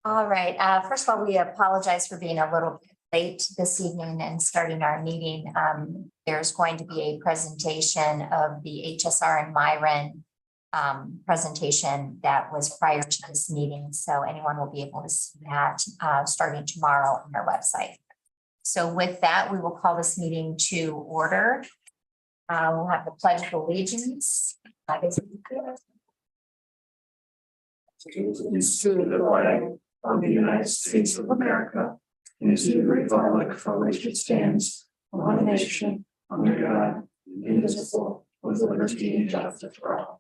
All right. First of all, we apologize for being a little bit late this evening and starting our meeting. There's going to be a presentation of the HSR and Myron presentation that was prior to this meeting. So anyone will be able to see that starting tomorrow on our website. So with that, we will call this meeting to order. We'll have the Pledge of Allegiance. Allegiance to the flag of the United States of America and to the republic for which it stands, one nation, under God, indivisible, with liberty and justice for all.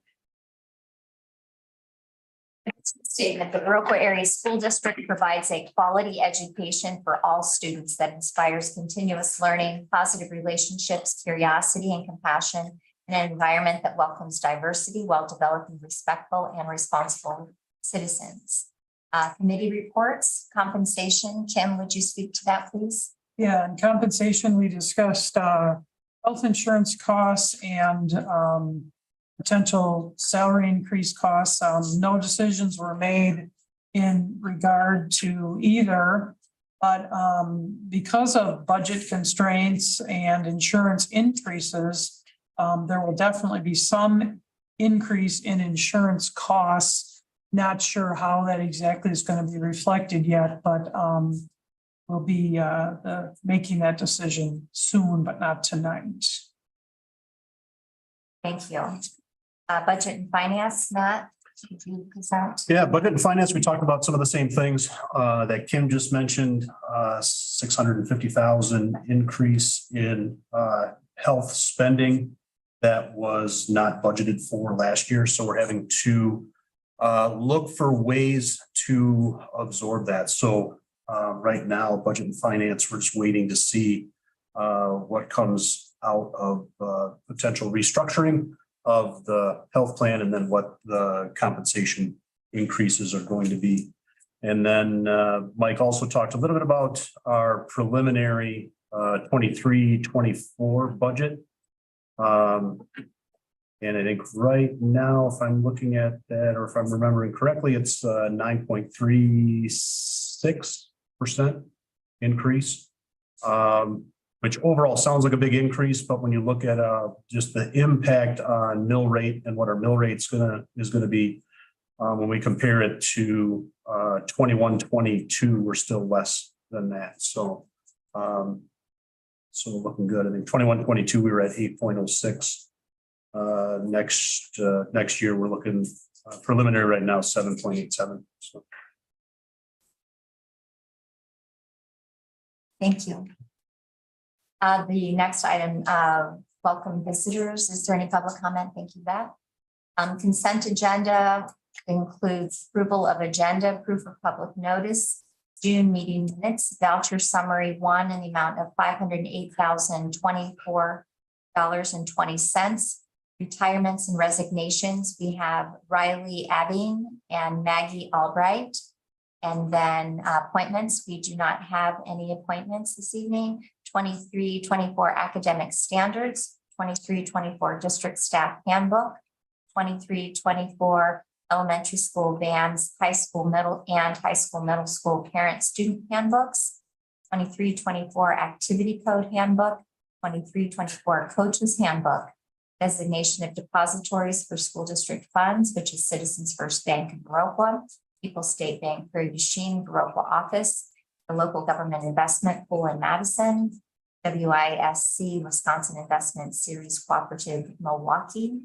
Statement: the Viroqua Area School District provides a quality education for all students that inspires continuous learning, positive relationships, curiosity, and compassion in an environment that welcomes diversity while developing respectful and responsible citizens. Committee reports, compensation. Kim, would you speak to that, please? Yeah, in compensation, we discussed health insurance costs and potential salary increase costs. No decisions were made in regard to either, but because of budget constraints and insurance increases, there will definitely be some increase in insurance costs. Not sure how that exactly is going to be reflected yet, but we'll be making that decision soon, but not tonight. Thank you. Budget and finance, Matt, could you present? Yeah, budget and finance, we talked about some of the same things that Kim just mentioned. 650,000 increase in health spending that was not budgeted for last year. So we're having to look for ways to absorb that. So right now, budget and finance, we're just waiting to see what comes out of potential restructuring of the health plan and then what the compensation increases are going to be. And then Mike also talked a little bit about our preliminary 23-24 budget. And I think right now, if I'm looking at that, or if I'm remembering correctly, it's 9.36% increase, which overall sounds like a big increase. But when you look at just the impact on mill rate and what our mill rate is going to be, when we compare it to 21-22, we're still less than that. So, so looking good. I think 21-22, we were at 8.06. Next year, we're looking preliminary right now, 7.87. So. Thank you. The next item, welcome visitors. Is there any public comment? Thank you, Beth. Consent agenda includes approval of agenda, proof of public notice, June meeting minutes, voucher summary 1 in the amount of $508,024.20. Retirements and resignations, we have Riley Abbing and Maggie Albright. And then appointments, we do not have any appointments this evening. 23-24 academic standards, 23-24 district staff handbook, 23-24 elementary school bands, high school middle school parent student handbooks, 23-24 activity code handbook, 23-24 coaches handbook, designation of depositories for school district funds, which is Citizens First Bank in Viroqua, People's State Bank, Prairie du Chien, Viroqua office, the local government investment pool in Madison, WISC, Wisconsin Investment Series Cooperative, Milwaukee.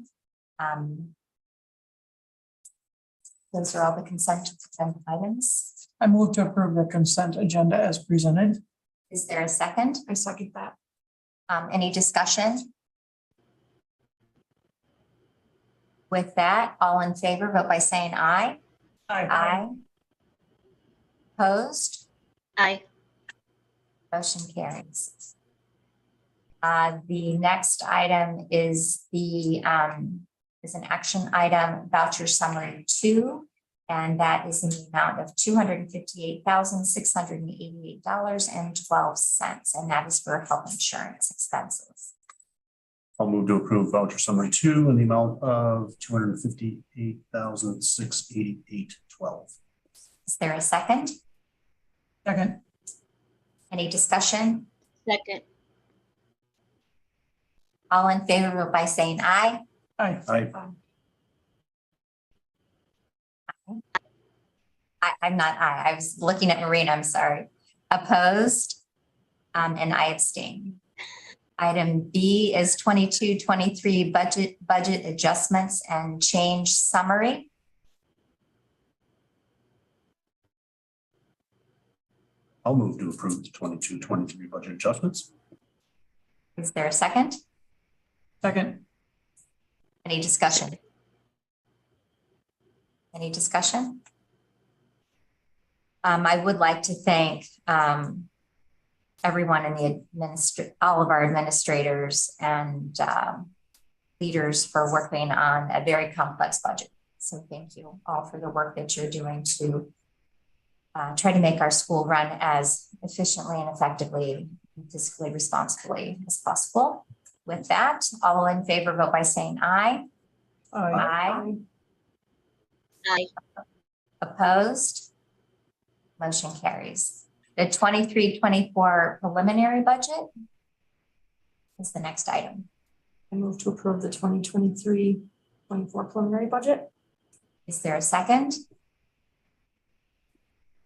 Those are all the consent agenda items. I move to approve the consent agenda as presented. Is there a second? I second that. Any discussion? With that, all in favor, vote by saying aye. Aye. Aye. Opposed? Aye. Motion carries. The next item is an action item, voucher summary 2, and that is in the amount of $258,688.12, and that is for health insurance expenses. I'll move to approve voucher summary 2 in the amount of $258,688.12. Is there a second? Second. Any discussion? Second. All in favor, vote by saying aye. Aye. I'm not aye. I was looking at Marina, I'm sorry. Opposed? And I abstain. Item B is 22-23 budget adjustments and change summary. I'll move to approve the 22-23 budget adjustments. Is there a second? Second. Any discussion? Any discussion? I would like to thank everyone in the all of our administrators and leaders for working on a very complex budget. So thank you all for the work that you're doing to try to make our school run as efficiently and effectively and fiscally responsibly as possible. With that, all in favor, vote by saying aye. Aye. Aye. Opposed? Motion carries. The 23-24 preliminary budget is the next item. I move to approve the 2023-24 preliminary budget. Is there a second?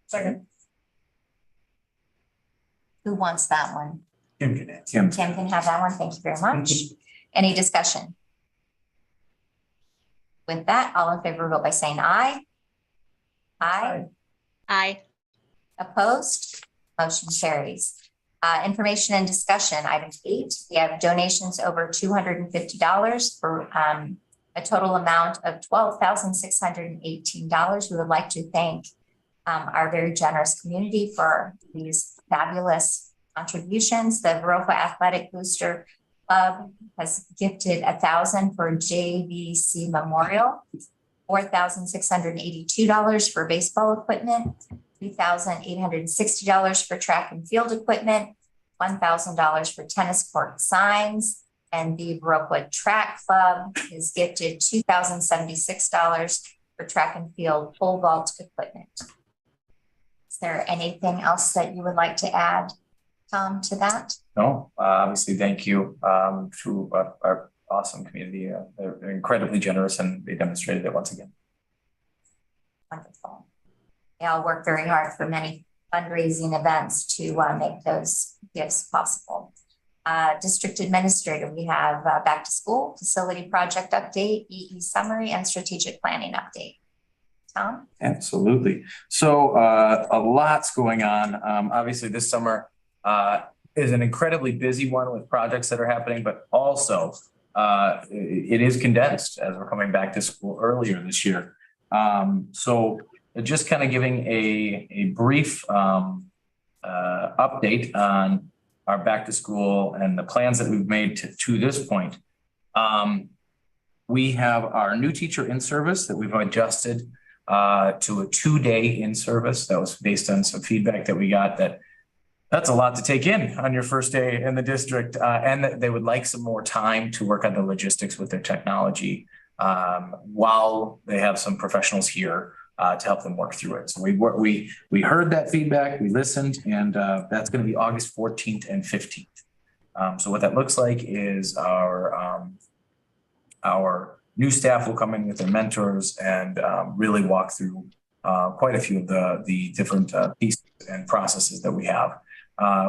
Second. Who wants that one? Kim can answer. Tim can have that one. Thank you very much. Any discussion? With that, all in favor, vote by saying aye. Aye. Aye. Opposed? Motion carries. Information and discussion, item 8, we have donations over $250 for a total amount of $12,618. We would like to thank our very generous community for these fabulous contributions. The Viroqua Athletic Booster Club has gifted $1,000 for JVC Memorial, $4,682 for baseball equipment, $3,860 for track and field equipment, $1,000 for tennis court signs, and the Viroqua Track Club is gifted $2,076 for track and field pole vault equipment. Is there anything else that you would like to add, Tom, to that? No, obviously, thank you to our awesome community. They're incredibly generous and they demonstrated it once again. Wonderful. They all work very hard for many fundraising events to make those gifts possible. District Administrator, we have back to school, facility project update, EE summary, and strategic planning update. Tom? Absolutely. So a lot's going on. Obviously, this summer is an incredibly busy one with projects that are happening, but also it is condensed as we're coming back to school earlier this year. So just kind of giving a brief update on our back to school and the plans that we've made to this point. We have our new teacher in service that we've adjusted to a 2-day in service. That was based on some feedback that we got that's a lot to take in on your first day in the district, and that they would like some more time to work on the logistics with their technology while they have some professionals here to help them work through it. So we heard that feedback, we listened, and that's going to be August 14th and 15th. So what that looks like is our new staff will come in with their mentors and really walk through quite a few of the different pieces and processes that we have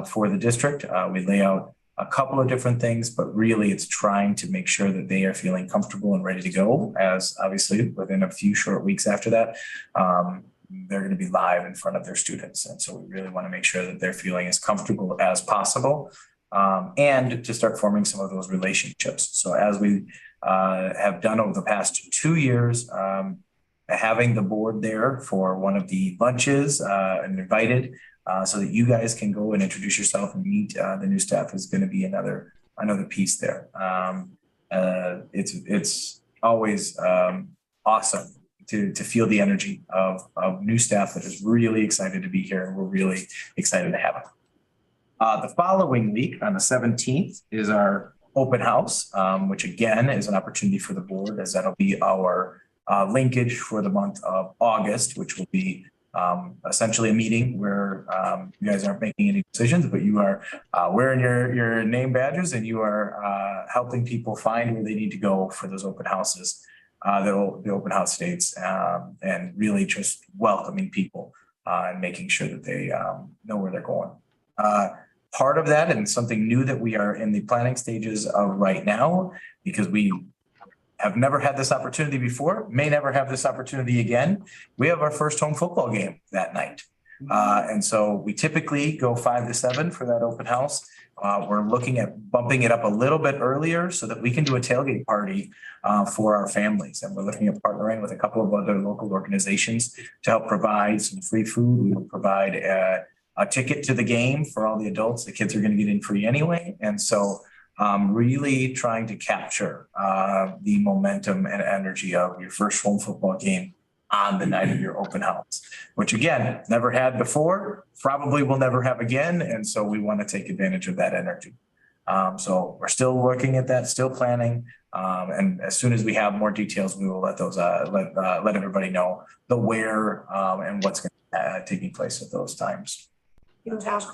for the district. We lay out a couple of different things, but really it's trying to make sure that they are feeling comfortable and ready to go, as obviously within a few short weeks after that, they're going to be live in front of their students. And so we really want to make sure that they're feeling as comfortable as possible and to start forming some of those relationships. So as we have done over the past 2 years, having the board there for one of the lunches and invited so that you guys can go and introduce yourself and meet the new staff is going to be another piece there. It's always awesome to feel the energy of new staff that is really excited to be here, and we're really excited to have it. The following week on the 17th is our open house, which again is an opportunity for the board, as that'll be our linkage for the month of August, which will be essentially a meeting where you guys aren't making any decisions, but you are wearing your name badges and you are helping people find where they need to go for those open houses, the open house dates, and really just welcoming people and making sure that they know where they're going. Part of that, and something new that we are in the planning stages of right now, because we have never had this opportunity before, may never have this opportunity again. We have our first home football game that night. And so we typically go 5 to 7 for that open house. We're looking at bumping it up a little bit earlier so that we can do a tailgate party for our families. And we're looking at partnering with a couple of other local organizations to help provide some free food. We will provide a ticket to the game for all the adults. The kids are going to get in free anyway. And so really trying to capture the momentum and energy of your first home football game on the night of your open house, which again, never had before, probably will never have again. And so we want to take advantage of that energy. So we're still looking at that, still planning. And as soon as we have more details, we will let those let everybody know the where and what's going to be taking place at those times. You have,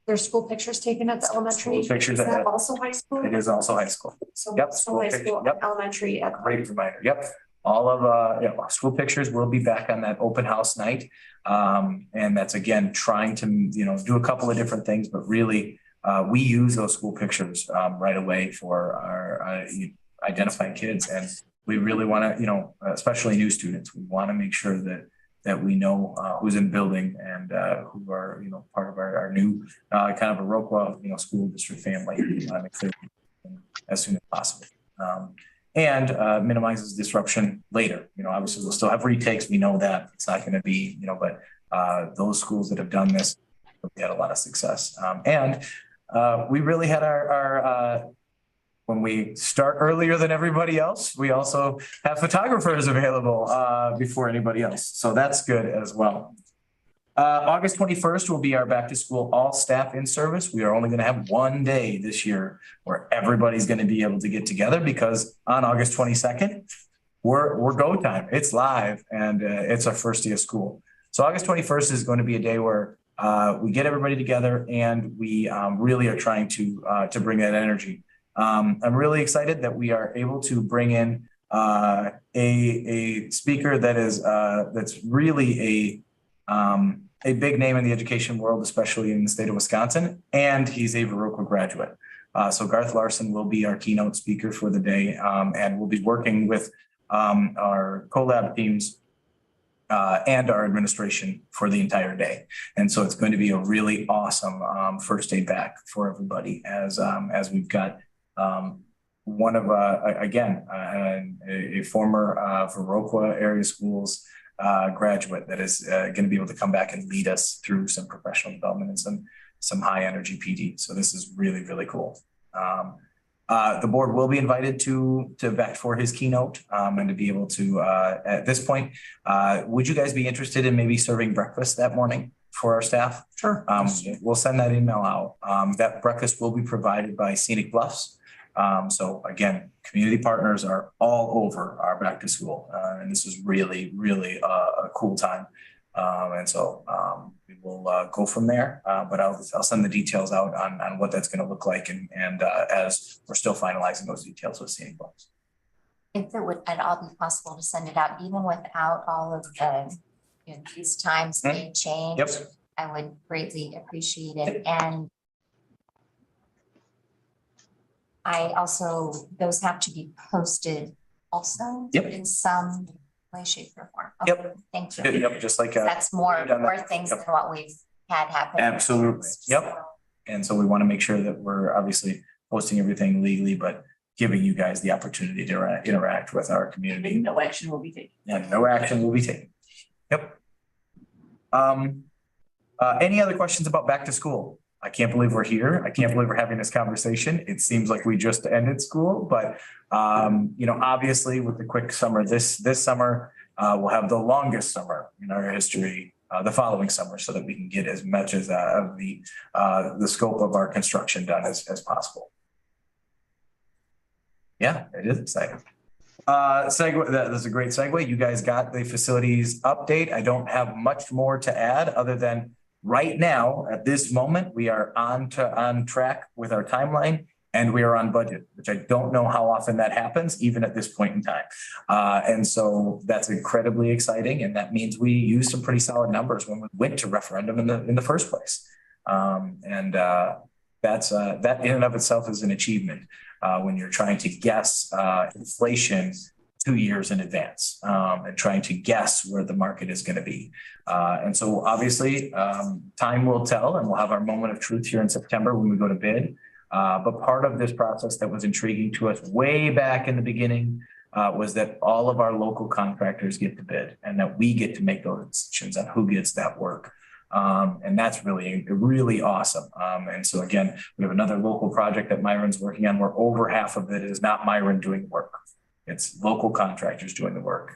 there's school pictures taken at the elementary. School pictures Is that at- also high school? It is also high school. So Yep, so school high pictures, school, yep. elementary at. Great reminder. Yep. All of school pictures will be back on that open house night. And that's again, trying to, do a couple of different things, but really we use those school pictures right away for our identifying kids. And we really want to, especially new students, we want to make sure that we know who's in the building and who are, part of our new kind of a Viroqua, school district family. We want to make sure as soon as possible. And minimizes disruption later. Obviously we'll still have retakes. We know that it's not going to be, but those schools that have done this, we had a lot of success. And we really had our when we start earlier than everybody else, we also have photographers available before anybody else. So that's good as well. August 21st will be our back to school all staff in service. We are only going to have one day this year where everybody's going to be able to get together, because on August 22nd, we're go time. It's live and it's our first day of school. So August 21st is going to be a day where we get everybody together and we really are trying to bring that energy. I'm really excited that we are able to bring in a speaker that is that's really a big name in the education world, especially in the state of Wisconsin, and he's a Viroqua graduate. So Garth Larson will be our keynote speaker for the day, and we'll be working with our collab teams and our administration for the entire day. And so it's going to be a really awesome first day back for everybody as we've got one of again a former Viroqua area schools graduate that is going to be able to come back and lead us through some professional development and some high energy PD. So this is really, really cool. The board will be invited to back for his keynote and to be able to at this point, would you guys be interested in maybe serving breakfast that morning for our staff? Sure. We'll send that email out. That breakfast will be provided by Scenic Bluffs. So again, community partners are all over our back to school. And this is really, really a cool time. And so we will go from there. But I'll send the details out on what that's going to look like. And as we're still finalizing those details with Scenic Bluffs. If it would at all be possible to send it out, even without all of the, these times may change. Yep. I would greatly appreciate it. And I also, those have to be posted also. Yep. In some way, shape, or form. Yep. Okay, thank you. Yep, just like That's more done that. things Yep. than what we've had happen. Absolutely. Yep. So, And so we want to make sure that we're obviously posting everything legally, but giving you guys the opportunity to interact with our community. No action will be taken. And no action will be taken. Yep. Any other questions about back to school? I can't believe we're here. I can't believe we're having this conversation. It seems like we just ended school, but obviously with the quick summer, this summer, we'll have the longest summer in our history, the following summer, so that we can get as much as of the scope of our construction done as possible. Yeah, it is exciting. Segue, that's a great segue. You guys got the facilities update. I don't have much more to add other than right now, at this moment, we are on track with our timeline and we are on budget, which I don't know how often that happens, even at this point in time. And so that's incredibly exciting. And that means we used some pretty solid numbers when we went to referendum in the first place. That's that in and of itself is an achievement when you're trying to guess inflation 2 years in advance and trying to guess where the market is going to be. And so obviously time will tell, and we'll have our moment of truth here in September when we go to bid. But part of this process that was intriguing to us way back in the beginning was that all of our local contractors get to bid and that we get to make those decisions on who gets that work. And that's really, really awesome. And so again, we have another local project that Myron's working on where over half of it is not Myron doing work. It's local contractors doing the work.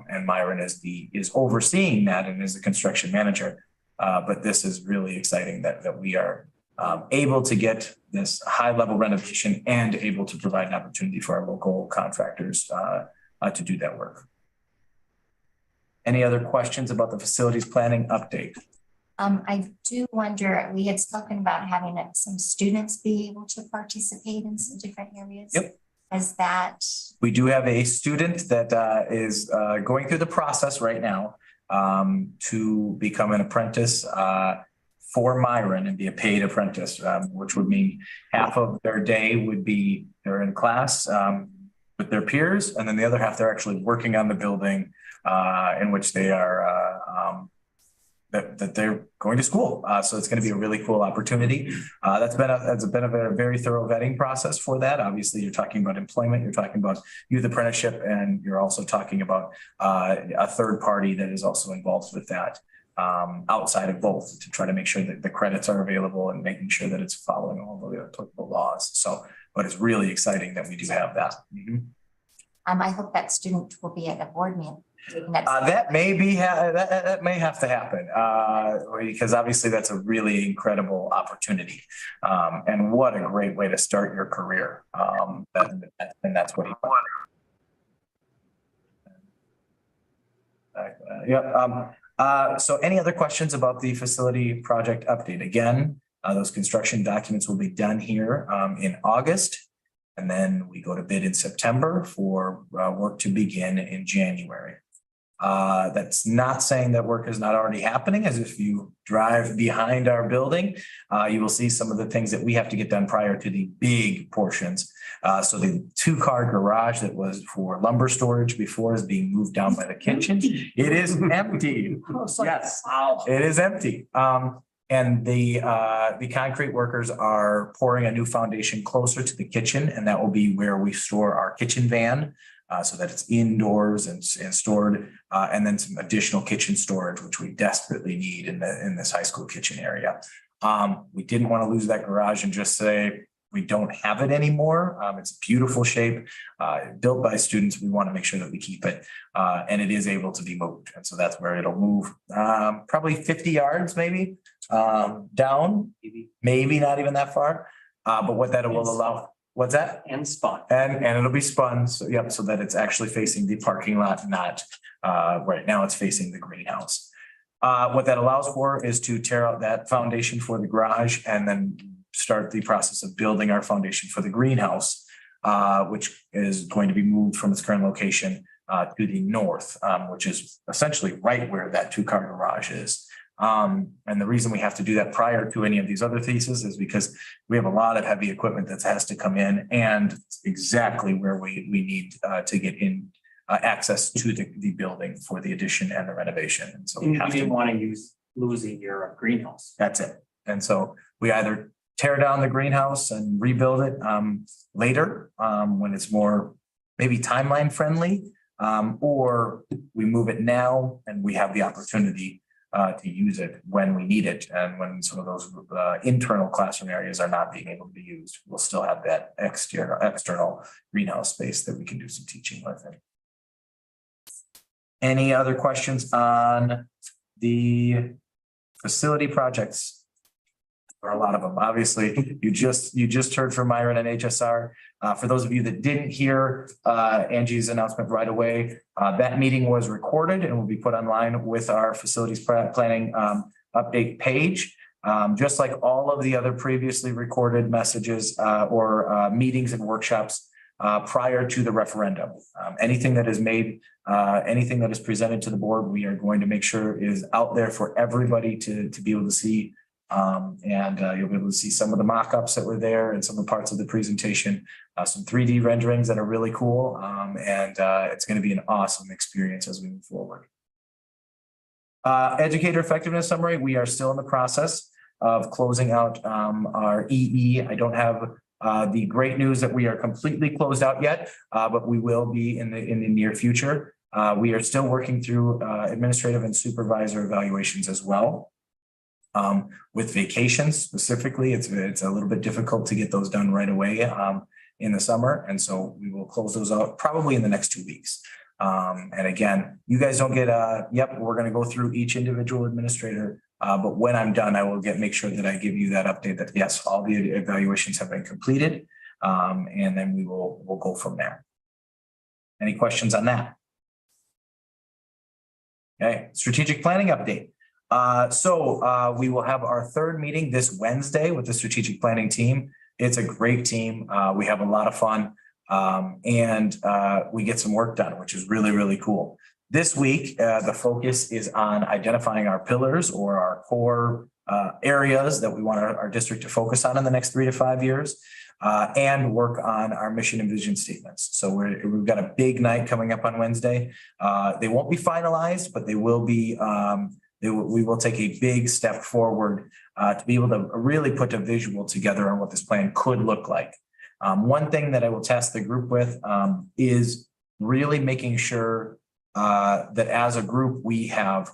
And Myron is overseeing that and is the construction manager. But this is really exciting that we are able to get this high level renovation and able to provide an opportunity for our local contractors to do that work. Any other questions about the facilities planning update? I do wonder, we had spoken about having some students be able to participate in some different areas. Yep. Is that? We do have a student that is going through the process right now to become an apprentice for Myron and be a paid apprentice, which would mean half of their day would be they're in class with their peers, and then the other half they're actually working on the building in which they are that they're going to school. So it's going to be a really cool opportunity. That's been a very thorough vetting process for that. Obviously, you're talking about employment, you're talking about youth apprenticeship, and you're also talking about a third party that is also involved with that outside of both to try to make sure that the credits are available and making sure that it's following all of the applicable laws. So, but it's really exciting that we do have that. I hope that student will be at a board meeting. That may be that may have to happen because obviously that's a really incredible opportunity, and what a great way to start your career. And that's what he wanted. Yep. So any other questions about the facility project update? Again, those construction documents will be done here in August, and then we go to bid in September for work to begin in January. That's not saying that work is not already happening, as if you drive behind our building, you will see some of the things that we have to get done prior to the big portions. So the 2-car garage that was for lumber storage before is being moved down by the kitchen. It is empty. Yes, it is empty. And the concrete workers are pouring a new foundation closer to the kitchen, and that will be where we store our kitchen van. So that it's indoors and stored, and then some additional kitchen storage, which we desperately need in this high school kitchen area. We didn't want to lose that garage and just say we don't have it anymore. It's beautiful shape, built by students. We want to make sure that we keep it, and it is able to be moved. And so that's where it'll move, probably 50 yards, maybe down, maybe not even that far. But what that will allow. What's that? And spun. And it'll be spun, so yep, so that it's actually facing the parking lot, not right now it's facing the greenhouse. What that allows for is to tear out that foundation for the garage and then start the process of building our foundation for the greenhouse, which is going to be moved from its current location to the north, which is essentially right where that 2-car garage is. And the reason we have to do that prior to any of these other theses is because we have a lot of heavy equipment that has to come in, and exactly where we need to get in access to the building for the addition and the renovation. And so we You have didn't to, want to use losing your greenhouse. that's it. And so we either tear down the greenhouse and rebuild it later when it's more maybe timeline friendly, or we move it now and we have the opportunity to use it when we need it, and when some of those internal classroom areas are not being able to be used, we'll still have that external greenhouse space that we can do some teaching with it. Any other questions on the facility projects? There are a lot of them. Obviously, you just heard from Myron and HSR. For those of you that didn't hear Angie's announcement right away, that meeting was recorded and will be put online with our facilities planning update page. Just like all of the other previously recorded messages or meetings and workshops prior to the referendum. Anything that is made, anything that is presented to the board, we are going to make sure is out there for everybody to be able to see. You'll be able to see some of the mock-ups that were there and some of the parts of the presentation, some 3D renderings that are really cool. It's going to be an awesome experience as we move forward. Educator effectiveness summary. We are still in the process of closing out our EE. I don't have the great news that we are completely closed out yet, but we will be in the near future. We are still working through administrative and supervisor evaluations as well. With vacations specifically, it's a little bit difficult to get those done right away in the summer. And so we will close those out probably in the next 2 weeks. And again, you guys don't get yep, we're going to go through each individual administrator. But when I'm done, I will make sure that I give you that update that yes, all the evaluations have been completed. And then we'll go from there. Any questions on that? Okay, strategic planning update. We will have our third meeting this Wednesday with the strategic planning team. It's a great team. We have a lot of fun and we get some work done, which is really, really cool. This week, the focus is on identifying our pillars or our core areas that we want our district to focus on in the next 3 to 5 years and work on our mission and vision statements. So we've got a big night coming up on Wednesday. They won't be finalized, but they will be we will take a big step forward to be able to really put a visual together on what this plan could look like. One thing that I will task the group with is really making sure that as a group, we have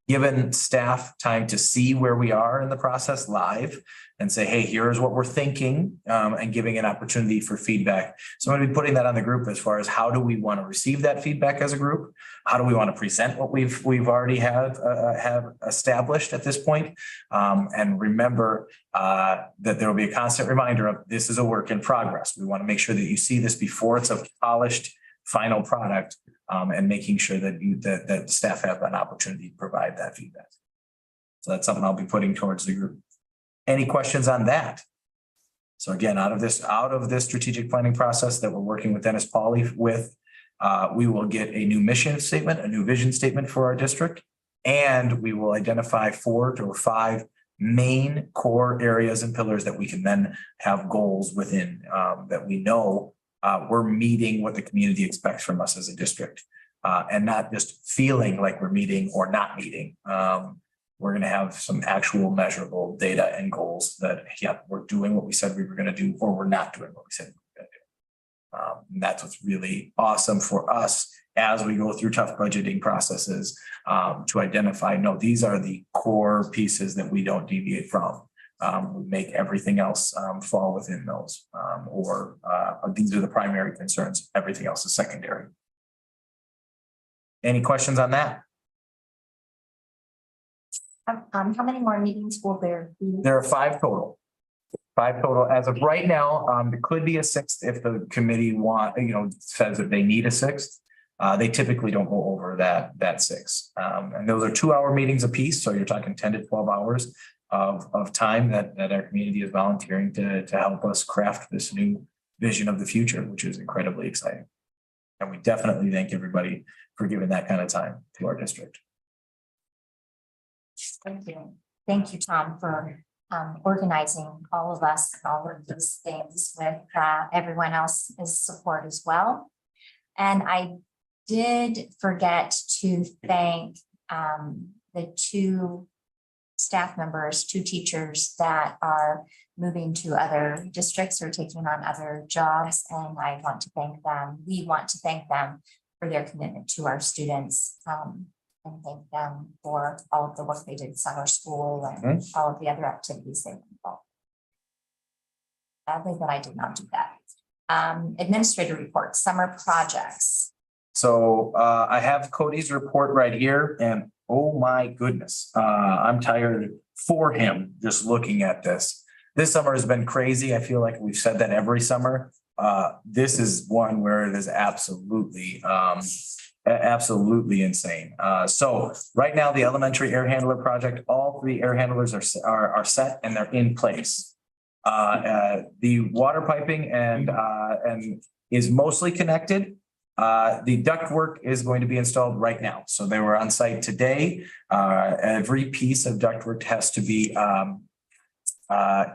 given staff time to see where we are in the process live and say, hey, here's what we're thinking and giving an opportunity for feedback. So I'm going to be putting that on the group as far as how do we want to receive that feedback as a group? How do we want to present what we've already have established at this point? And remember that there will be a constant reminder of this is a work in progress. We want to make sure that you see this before it's a polished final product. And making sure that that staff have an opportunity to provide that feedback. So that's something I'll be putting towards the group. Any questions on that? So again, out of this strategic planning process that we're working with Dennis Pauly with, we will get a new mission statement, a new vision statement for our district, and we will identify 4 to 5 main core areas and pillars that we can then have goals within that we know we're meeting what the community expects from us as a district and not just feeling like we're meeting or not meeting. We're going to have some actual measurable data and goals that, yeah, we're doing what we said we were going to do, or we're not doing what we said we were going to do. And that's what's really awesome for us as we go through tough budgeting processes to identify, no, these are the core pieces that we don't deviate from. We make everything else fall within those, or these are the primary concerns. Everything else is secondary. Any questions on that? How many more meetings will there be? There are 5 total. 5 total as of right now. There could be a 6th if the committee says that they need a 6th. They typically don't go over that 6. And those are 2-hour meetings apiece. So you're talking 10 to 12 hours of time that our community is volunteering to help us craft this new vision of the future, which is incredibly exciting. And we definitely thank everybody for giving that kind of time to our district. Thank you. Thank you, Tom, for organizing all of us and all of these things with everyone else's support as well. And I did forget to thank the 2 staff members, 2 teachers that are moving to other districts or taking on other jobs. And I want to thank them. We want to thank them for their commitment to our students and thank them for all of the work they did in summer school and all of the other activities they were involved. Sadly, that I did not do that. Administrator report, summer projects. So I have Cody's report right here, and oh my goodness, I'm tired for him, just looking at this. This summer has been crazy. I feel like we've said that every summer. This is one where it is absolutely, absolutely insane. So right now, the elementary air handler project, all 3 air handlers are set and they're in place. The water piping and is mostly connected. The ductwork is going to be installed right now. So they were on site today. Every piece of ductwork has to be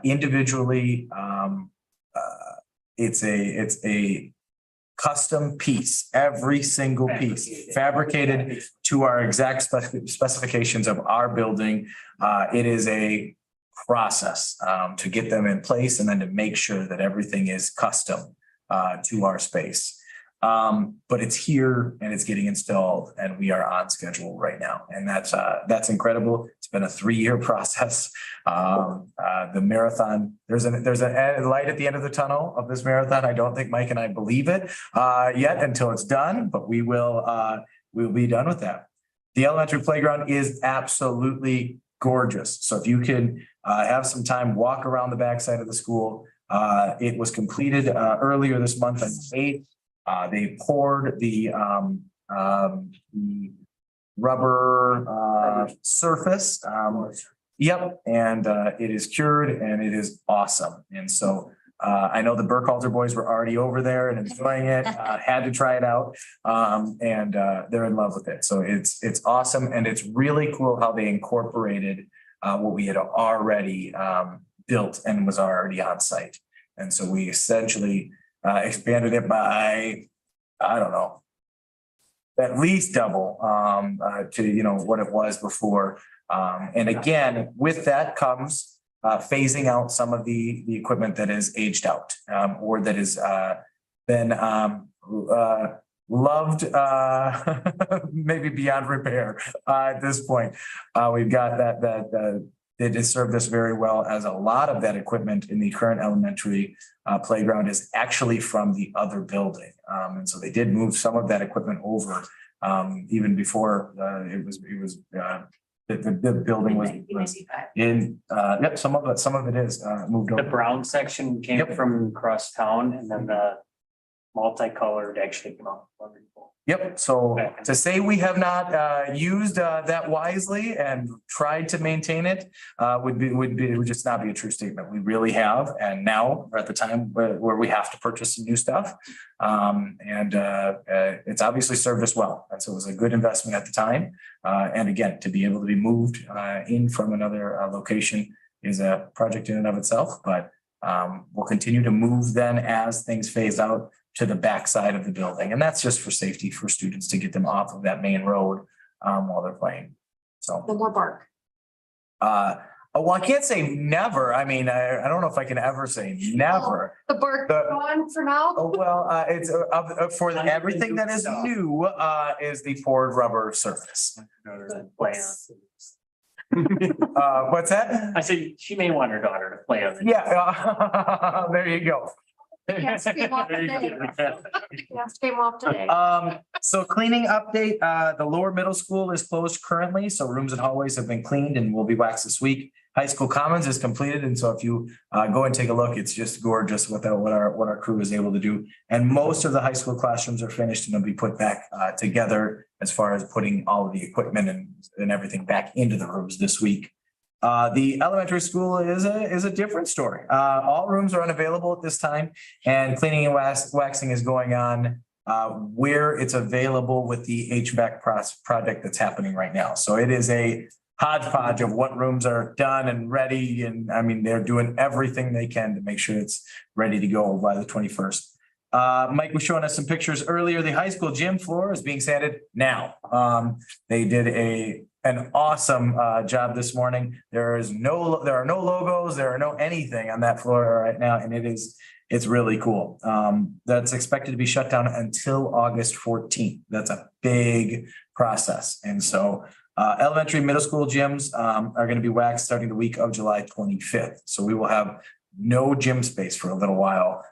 individually. It's a custom piece, every single piece fabricated to our exact specifications of our building. It is a process to get them in place and then to make sure that everything is custom to our space. But it's here and it's getting installed and we are on schedule right now. And that's incredible. It's been a 3-year process. The marathon, there's a light at the end of the tunnel of this marathon. I don't think Mike and I believe it yet until it's done, but we'll be done with that. The elementary playground is absolutely gorgeous. So if you can have some time, walk around the backside of the school. It was completed earlier this month on the 8th. They poured the rubber surface. Yep, and it is cured and it is awesome. And so I know the Burkhalter boys were already over there and enjoying it. Had to try it out, and they're in love with it. So it's awesome, and it's really cool how they incorporated what we had already built and was already on site. And so we essentially expanded it by, I don't know, at least double to what it was before. And again, with that comes phasing out some of the equipment that is aged out or that has been loved maybe beyond repair at this point. We've got that it has served us very well, as a lot of that equipment in the current elementary playground is actually from the other building. And so they did move some of that equipment over even before the building was in, yep, some of it is moved The over. brown section came Yep. from across town and then the multicolored actually came out. Yep, so to say we have not used that wisely and tried to maintain it would just not be a true statement. We really have, and now we're at the time where we have to purchase some new stuff. And it's obviously served us well. And so it was a good investment at the time. And again, to be able to be moved in from another location is a project in and of itself, but we'll continue to move then as things phase out to the backside of the building. And that's just for safety for students to get them off of that main road while they're playing. So No more bark. well, I can't say never. I mean, I don't know if I can ever say never. The bark The- gone for now? Oh, well, it's for everything that is new is the poured rubber surface. What's that? I said, she may want her daughter to play on it. Yeah, there you go. Yes, came off today. Yes, came off today. So cleaning update, the lower middle school is closed currently, so rooms and hallways have been cleaned and will be waxed this week. High school commons is completed, and so if you go and take a look, it's just gorgeous what our crew is able to do. And most of the high school classrooms are finished and will be put back together as far as putting all of the equipment and everything back into the rooms this week. The elementary school is a different story. All rooms are unavailable at this time, and cleaning and waxing is going on where it's available with the HVAC project that's happening right now. So it is a hodgepodge of what rooms are done and ready. And I mean, they're doing everything they can to make sure it's ready to go by the 21st. Mike was showing us some pictures earlier. The high school gym floor is being sanded now. They did an awesome job this morning. There are no logos, there are no anything on that floor right now, and it's really cool. That's expected to be shut down until August 14th. That's a big process. And so elementary, middle school gyms are going to be waxed starting the week of July 25th. So we will have no gym space for a little while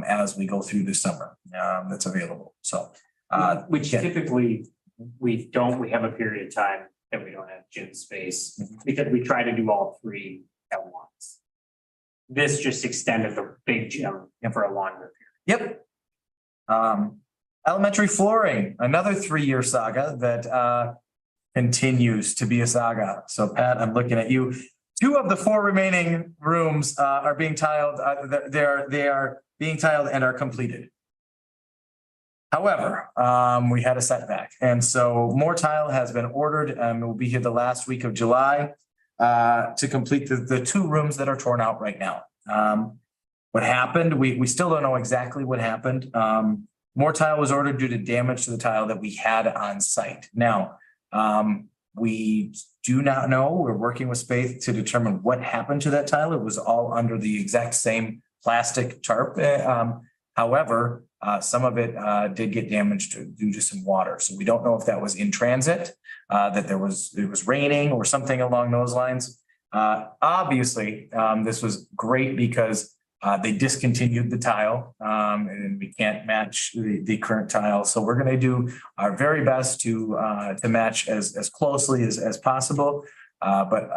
as we go through the summer that's available. So Which yeah. typically we have a period of time that we don't have gym space, because we try to do all three at once. This just extended the big gym for a longer period. Yep. Elementary flooring, another 3-year saga that continues to be a saga. So Pat, I'm looking at you. 2 of the 4 remaining rooms are being tiled. They are being tiled and are completed. However, we had a setback, and so more tile has been ordered and will be here the last week of July to complete the 2 rooms that are torn out right now. What happened? We still don't know exactly what happened. More tile was ordered due to damage to the tile that we had on site. Now, we do not know. We're working with Spaith to determine what happened to that tile. It was all under the exact same plastic tarp. However, some of it did get damaged due to some water. So we don't know if that was in transit, that it was raining or something along those lines. Obviously, this was great because they discontinued the tile and we can't match the current tile. So we're going to do our very best to match as closely as possible. But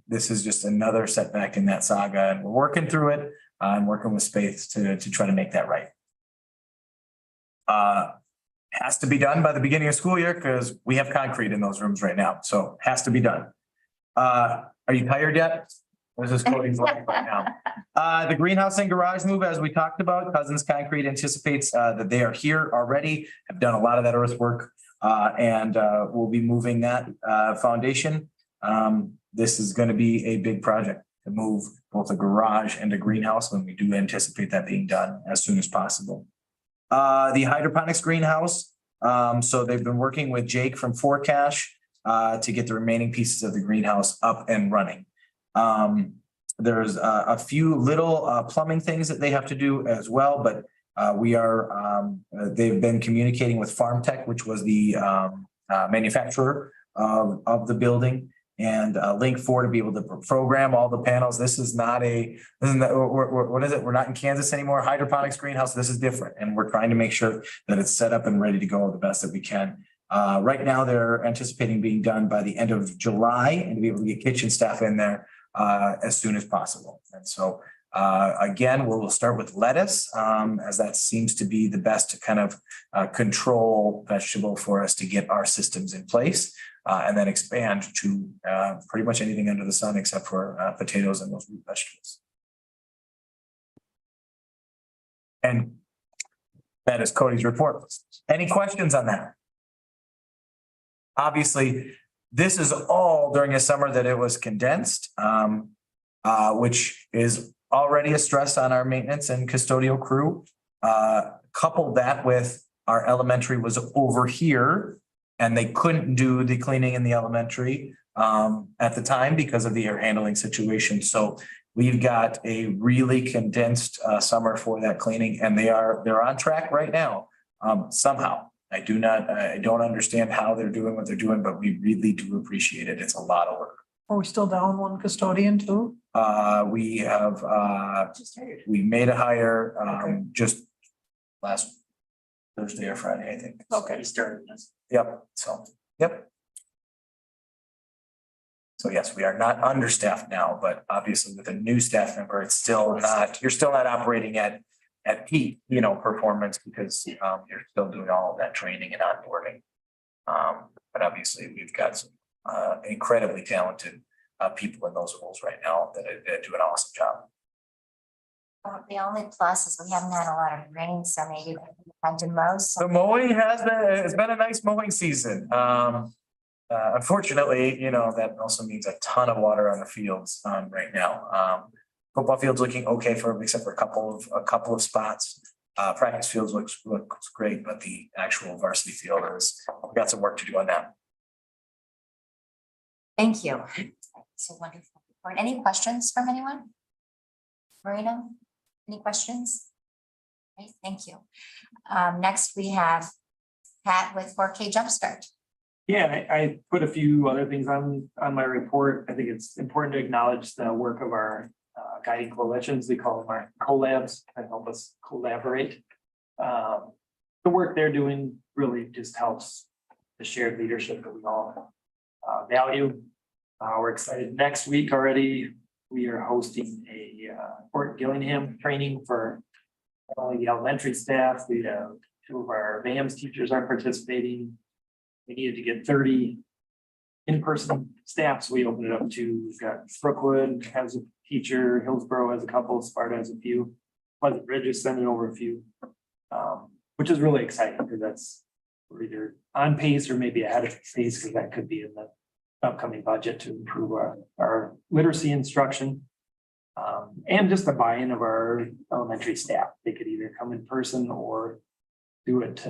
this is just another setback in that saga, and we're working through it and working with Spaith to try to make that right. Has to be done by the beginning of school year because we have concrete in those rooms right now. So has to be done. Are you tired yet? What is this Cody's like right now? The greenhouse and garage move, as we talked about, Cousins Concrete anticipates that they are here already, have done a lot of that earthwork, and we'll be moving that foundation. This is going to be a big project to move both a garage and a greenhouse, and we do anticipate that being done as soon as possible. The hydroponics greenhouse. So they've been working with Jake from Forecash to get the remaining pieces of the greenhouse up and running. There's a few little plumbing things that they have to do as well, but they've been communicating with Farm Tech, which was the manufacturer of the building, and Link 4 to be able to program all the panels. This is not what is it? We're not in Kansas anymore. Hydroponics greenhouse. This is different, and we're trying to make sure that it's set up and ready to go the best that we can. Right now, they're anticipating being done by the end of July and to be able to get kitchen staff in there as soon as possible. And so, again, we'll start with lettuce as that seems to be the best to kind of control vegetable for us to get our systems in place, and then expand to pretty much anything under the sun except for potatoes and those root vegetables. And that is Cody's report. Any questions on that? Obviously, this is all during a summer that it was condensed, which is already a stress on our maintenance and custodial crew. Couple that with our elementary was over here and they couldn't do the cleaning in the elementary at the time because of the air handling situation. So we've got a really condensed summer for that cleaning, and they're on track right now somehow. I don't understand how they're doing what they're doing, but we really do appreciate it. It's a lot of work. Are we still down one custodian too? We have, we made a hire, just last Thursday or Friday, I think. Okay. He started this. Yep. So, yep. So yes, we are not understaffed now, but obviously with a new staff member, it's still not, you're still not operating at peak, performance because you're still doing all of that training and onboarding. But obviously we've got some incredibly talented people in those roles right now that do an awesome job. The only plus is we haven't had a lot of rain, so maybe time to mow. The mowing it's been a nice mowing season. Unfortunately, that also means a ton of water on the fields right now. Football field's looking okay except for a couple of spots. Practice fields looks great, but the actual varsity field we've got some work to do on that. Thank you. It's a wonderful report. Any questions from anyone? Marina, any questions? Great, thank you. Next we have Pat with 4K Jumpstart. Yeah, I put a few other things on my report. I think it's important to acknowledge the work of our guiding coalitions. We call them our collabs that help us collaborate. The work they're doing really just helps the shared leadership that we all value. We're excited. Next week already, we are hosting a Fort Gillingham training for not only the elementary staff. We have 2 of our VAMS teachers are participating. We needed to get 30 in-person staff, so we opened it up to, we've got Brookwood has a teacher, Hillsborough has a couple, Sparta has a few. Pleasant Ridge is sending over a few, which is really exciting because that's, we're either on pace or maybe ahead of pace, because that could be in the upcoming budget to improve our literacy instruction. And just the buy-in of our elementary staff. They could either come in person or do it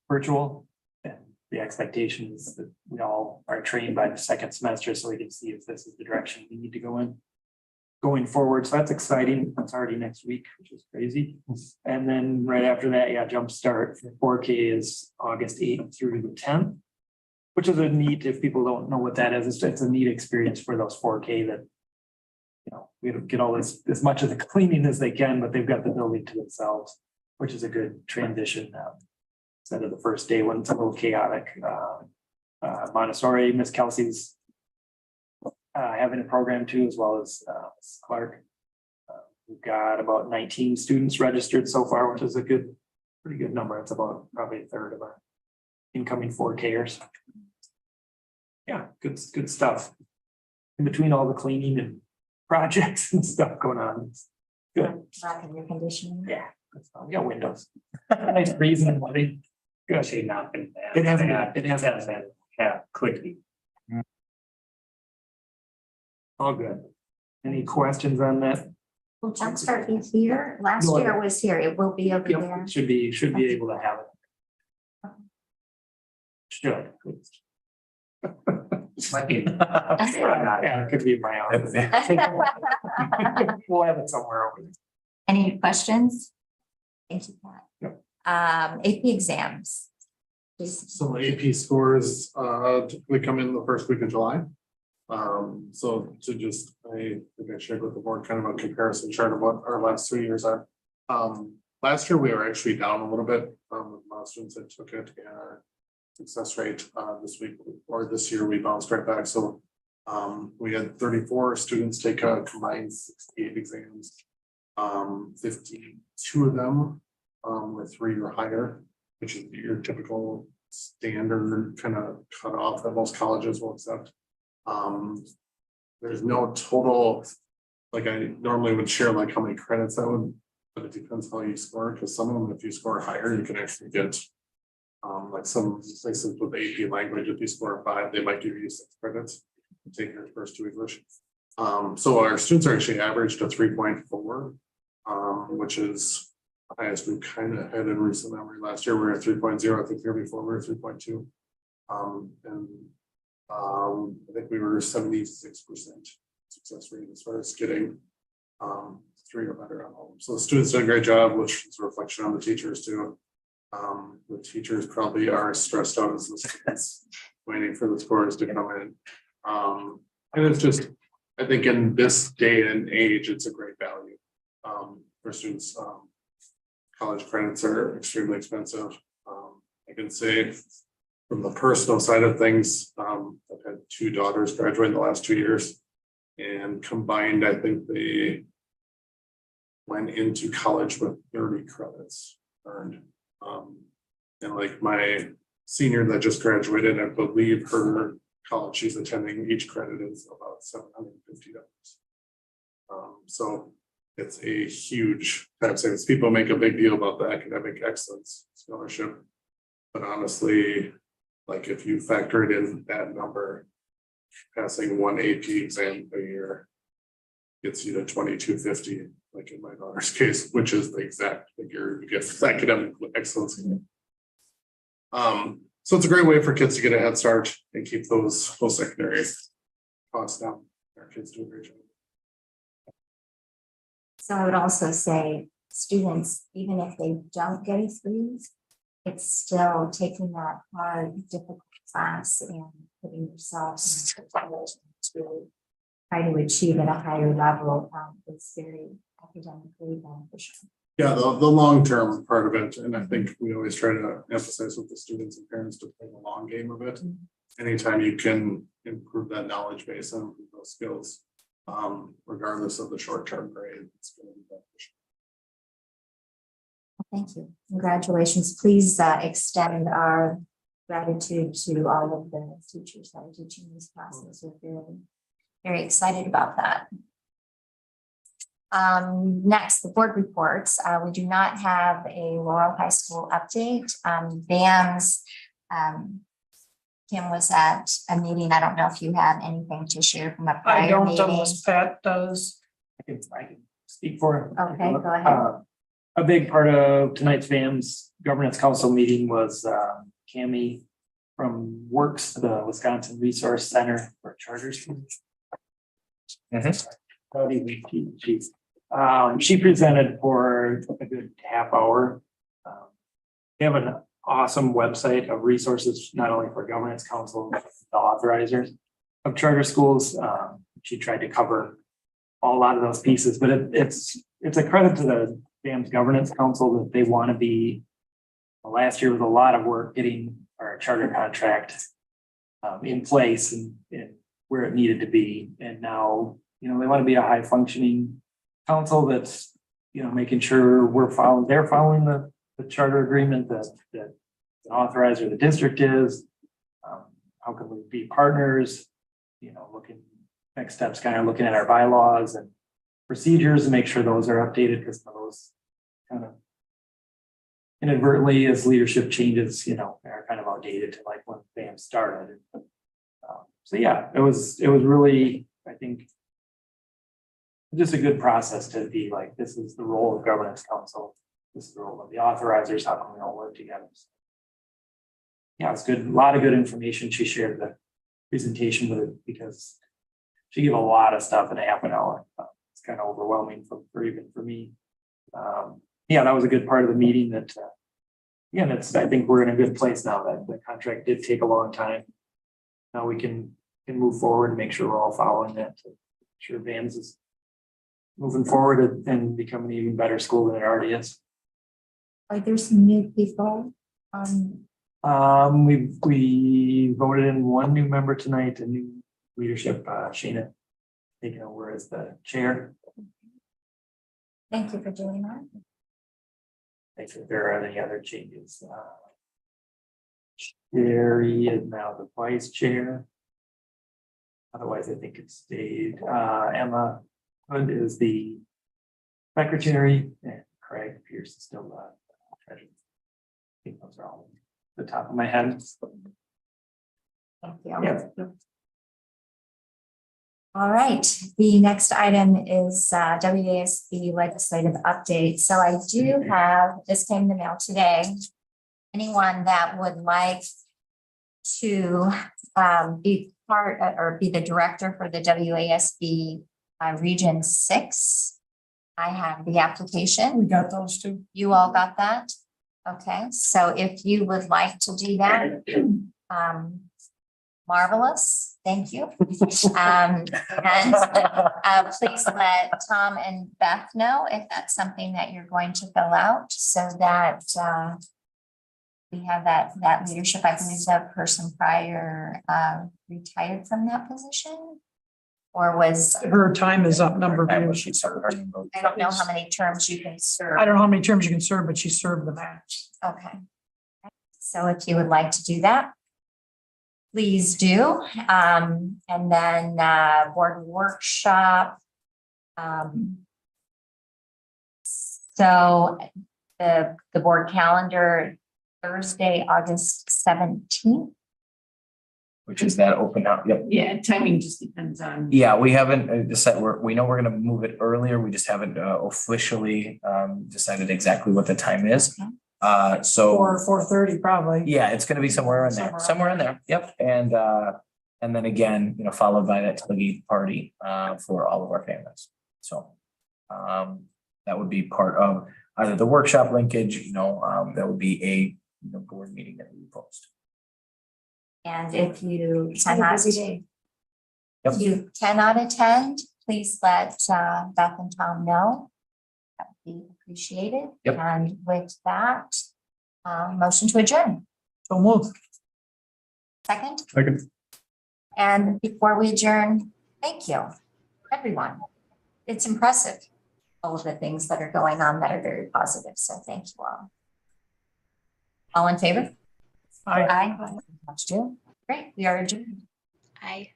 virtual. And the expectation is that we all are trained by the second semester, so we can see if this is the direction we need to go in going forward. So that's exciting. That's already next week, which is crazy. And then right after that, yeah, Jumpstart for 4K is August 8th through the 10th, which is a neat, if people don't know what that is, it's a neat experience for those 4K that, you know, we don't get all this, as much of the cleaning as they can, but they've got the building to themselves, which is a good transition. Instead of the first day when it's a little chaotic. Montessori, Miss Kelsey's having a program too, as well as Clark. We've got about 19 students registered so far, which is a pretty good number. It's about probably a third of our incoming 4Kers. Yeah, good stuff. In between all the cleaning and projects and stuff going on. It's good. Lack of air conditioning. Yeah, we got windows. Nice breeze and money. Good. Actually not been bad. It hasn't been, it hasn't been bad. Yeah, quickly. All good. Any questions on that? Will Jumpstart be here? Last No. year it was here. It will be over Yep, there. should be able to have it. Should. Might be. Yeah, it could be my office. We'll have it somewhere over there. Any questions? Thank you, Pat. Yep. AP exams. Please. So AP scores typically come in the first week of July. So to just, I think I shared with the board kind of a comparison chart of what our last 3 years are. Last year, we were actually down a little bit with the amount of students that took it, and our success rate this week or this year, we bounced right back. So we had 34 students take a combined 68 exams. 52 of them were 3 or higher, which is your typical standard kind of cutoff that most colleges will accept. There's no total, like I normally would share like how many credits that would, but it depends how you score, because some of them, if you score higher, you can actually get like some places with AP language, if you score 5, they might give you 6 credits to take your first 2 English. So our students are actually averaged a 3.4, which is the highest we've kind of had in recent memory. Last year we were at 3.0, I think the year before we were 3.2. I think we were 76% success rate as far as getting 3 or better on all. So the students did a great job, which is a reflection on the teachers too. The teachers probably are stressed out as the students waiting for the scores to come in. And it's just, I think in this day and age, it's a great value for students. College credits are extremely expensive. I can say from the personal side of things, I've had 2 daughters graduate in the last 2 years, and combined, I think they went into college with 30 credits earned. And like my senior that just graduated, I believe her college she's attending, each credit is about $750. So it's a huge time savings. People make a big deal about the academic excellence scholarship, but honestly, like if you factor it in that number, passing 1 AP exam a year gets you to $2,250, like in my daughter's case, which is the exact figure you get for academic excellence. So it's a great way for kids to get a head start and keep those post-secondary costs down. Our kids do a great job. So I would also say students, even if they don't get a 3, it's still taking that hard, difficult class and putting yourself in a position to try to achieve at a higher level is very academically beneficial. Yeah, the long-term part of it, and I think we always try to emphasize with the students and parents to play the long game of it. anytime you can improve that knowledge base and improve those skills, regardless of the short-term grade, it's going to be beneficial. Thank you. Congratulations. Please extend our gratitude to all of the teachers that are teaching these classes. We're very, very excited about that. Next, the board reports. We do not have a Laurel High School update. VAMS, Kim was at a meeting. I don't know if you have anything to share from a I prior don't, meeting. unless Pat does. I can speak for it. Okay, go ahead. A big part of tonight's VAM's governance council meeting was Cami from Works, the Wisconsin Resource Center for Charter Schools. She presented for a good half hour. They have an awesome website of resources, not only for governance council, but the authorizers of charter schools. She tried to cover a lot of those pieces, but it's a credit to the VAM's governance council that they want to be. Last year was a lot of work getting our charter contract in place and where it needed to be. And now, they want to be a high functioning council that's, making sure they're following the charter agreement that the authorizer of the district is. How can we be partners? Looking next steps, kind of looking at our bylaws and procedures to make sure those are updated, because those kind of inadvertently, as leadership changes, are kind of outdated to like when BAM started. So yeah, it was really, I think, just a good process to be like, this is the role of governance council. This is the role of the authorizers. How can we all work together? Yeah, it's good. A lot of good information. She shared the presentation with it because she gave a lot of stuff in a half an hour. It's kind of overwhelming for even for me. Yeah, that was a good part of the meeting. That again, I think we're in a good place now. That the contract did take a long time. Now we can move forward and make sure we're all following that. To make sure VAMS is moving forward and becoming an even better school than it already is. Are there some new people? We voted in one new member tonight, a new leadership, Shayna taking over as the chair. Thank you for doing that. I think there are any other changes. Sherry is now the vice chair. Otherwise, I think it stayed. Emma Hood is the secretary, and Craig Pierce is still the treasurer. I think those are all at the top of my head. Thank you. Yeah. All right, the next item is WASB legislative update. So I do have, this came in the mail today. Anyone that would like to be part or be the director for the WASB Region 6, I have the application. We got those two. You all got that? Okay, so if you would like to do that, marvelous, thank you. And please let Tom and Beth know if that's something that you're going to fill out so that we have that leadership. I believe that person prior retired from that position or was. Her time is up, number of years. I don't know how many terms you can serve. I don't know how many terms you can serve, but she served the max. Okay. So if you would like to do that, please do. And then board workshop. So the board calendar, Thursday, August 17th. Which is that open out? Yep. Yeah, timing just depends on. Yeah, we haven't decided, we know we're gonna move it earlier. We just haven't officially decided exactly what the time is. So. 4:30 probably. Yeah, it's gonna be somewhere in there, somewhere in there. Yep. And then again, followed by that tailgate party for all of our families. So that would be part of either the workshop linkage, that would be a board meeting that we post. And if you cannot, Yep. if you cannot attend, please let Beth and Tom know. That would be appreciated. Yep. And with that, motion to adjourn. So move. Second? Second. And before we adjourn, thank you, everyone. It's impressive, all of the things that are going on that are very positive. So thank you all. All in favor? Aye. Aye. That's you. Great, we are adjourned. Aye.